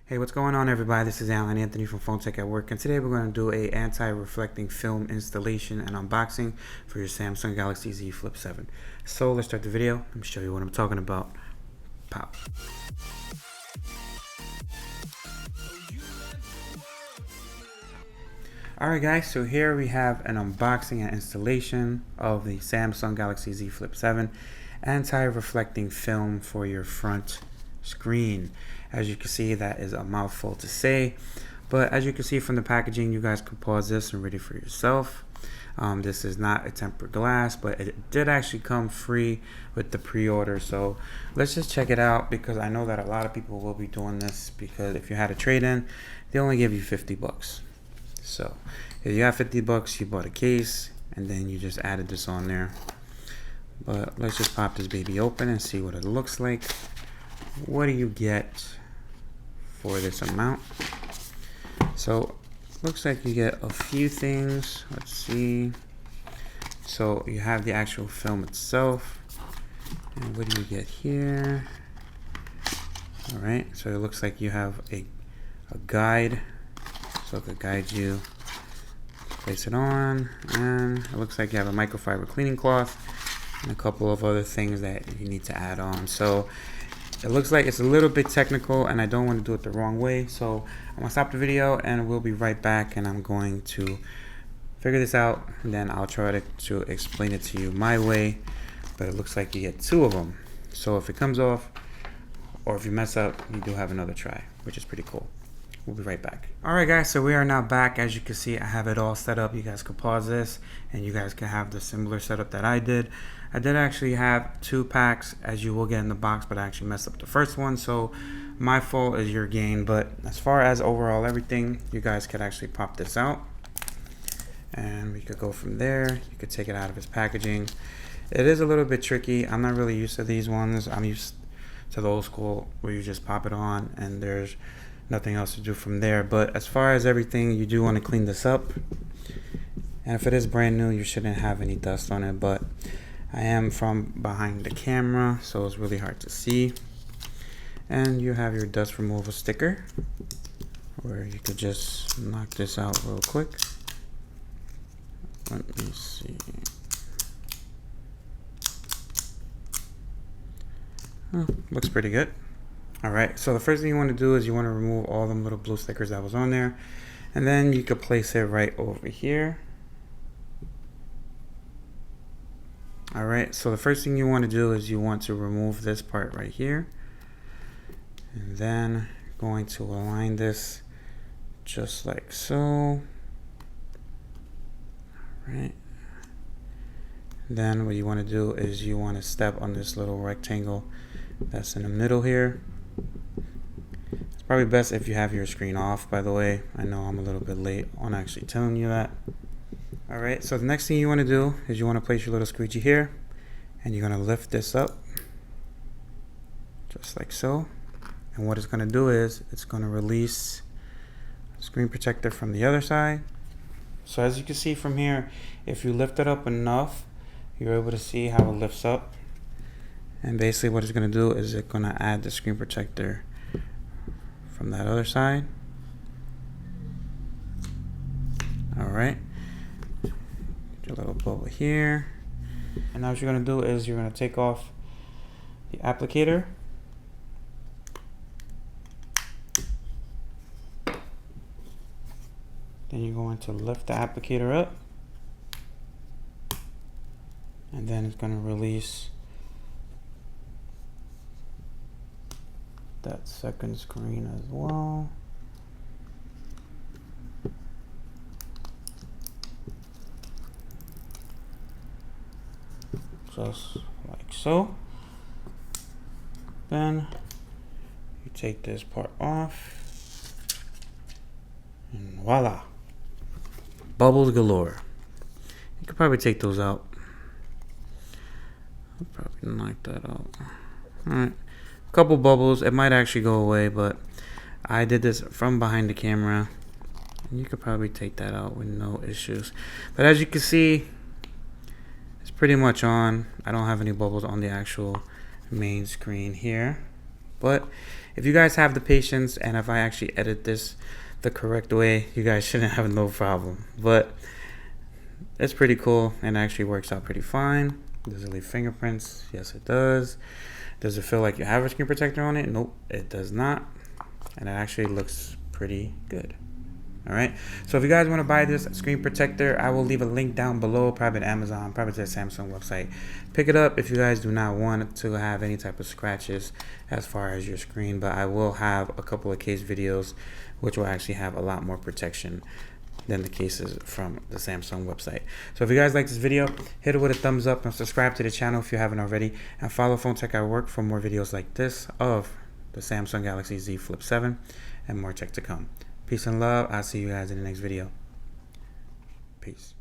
Hey, what's going on, everybody? This is Alan Anthony from Phone Tech at Work, and today we're going to do a anti-reflecting film installation and unboxing for your Samsung Galaxy Z Flip 7. So let's start the video. Let me show you what I'm talking about. Pow. Alright guys, so here we have an unboxing and installation of the Samsung Galaxy Z Flip 7 anti-reflecting film for your front screen. As you can see, that is a mouthful to say, but as you can see from the packaging, you guys can pause this and read it for yourself. This is not a tempered glass, but it did actually come free with the pre-order. So let's just check it out, because I know that a lot of people will be doing this, because if you had a trade-in, they only give you 50 bucks. So if you have 50 bucks, you bought a case and then you just added this on there. But let's just pop this baby open and see what it looks like. What do you get for this amount? So looks like you get a few things. Let's see. So you have the actual film itself, and what do you get here? All right, so it looks like you have a guide, so it could guide you. Place it on, and it looks like you have a microfiber cleaning cloth and a couple of other things that you need to add on. So it looks like it's a little bit technical, and I don't want to do it the wrong way. So I'm gonna stop the video and we'll be right back, and I'm going to figure this out, and then I'll try to explain it to you my way. But it looks like you get two of them. So if it comes off, or if you mess up, you do have another try, which is pretty cool. We'll be right back. Alright guys, so we are now back. As you can see, I have it all set up. You guys can pause this and you guys can have the similar setup that I did. I did actually have two packs, as you will get in the box, but I actually messed up the first one, so my fault is your gain. But as far as overall everything, you guys could actually pop this out and we could go from there. You could take it out of its packaging. It is a little bit tricky. I'm not really used to these ones. I'm used to the old school where you just pop it on and there's nothing else to do from there. But as far as everything, you do want to clean this up, and if it is brand new, you shouldn't have any dust on it. But I am from behind the camera, so it's really hard to see. And you have your dust removal sticker, where you could just knock this out real quick. Let me see. Oh, looks pretty good. Alright, so the first thing you want to do is you want to remove all them little blue stickers that was on there, and then you could place it right over here. Alright, so the first thing you want to do is you want to remove this part right here, and then going to align this just like so. Alright, then what you want to do is you want to step on this little rectangle that's in the middle here. It's probably best if you have your screen off, by the way. I know I'm a little bit late on actually telling you that. Alright, so the next thing you want to do is you want to place your little squeegee here, and you're going to lift this up just like so. And what it's going to do is it's going to release the screen protector from the other side. So as you can see from here, if you lift it up enough, you're able to see how it lifts up. And basically what it's going to do is it's going to add the screen protector from that other side. Alright, a little bubble here. And now what you're going to do is you're going to take off the applicator. Then you're going to lift the applicator up, and then it's going to release that second screen as well. Just like so. Then you take this part off, and voila, bubbles galore. You could probably take those out. I'll probably knock that out. Alright, a couple bubbles. It might actually go away, but I did this from behind the camera, and you could probably take that out with no issues. But as you can see, it's pretty much on. I don't have any bubbles on the actual main screen here, but if you guys have the patience and if I actually edit this the correct way, you guys shouldn't have no problem. But it's pretty cool and actually works out pretty fine. Does it leave fingerprints? Yes, it does. Does it feel like you have a screen protector on it? Nope, it does not. And it actually looks pretty good. All right, so if you guys want to buy this screen protector, I will leave a link down below, probably at Amazon, probably to the Samsung website. Pick it up if you guys do not want to have any type of scratches as far as your screen, but I will have a couple of case videos which will actually have a lot more protection than the cases from the Samsung website. So if you guys like this video, hit it with a thumbs up and subscribe to the channel if you haven't already, and follow Phone Tech at Work for more videos like this of the Samsung Galaxy Z Flip 7 and more tech to come. Peace and love. I'll see you guys in the next video. Peace.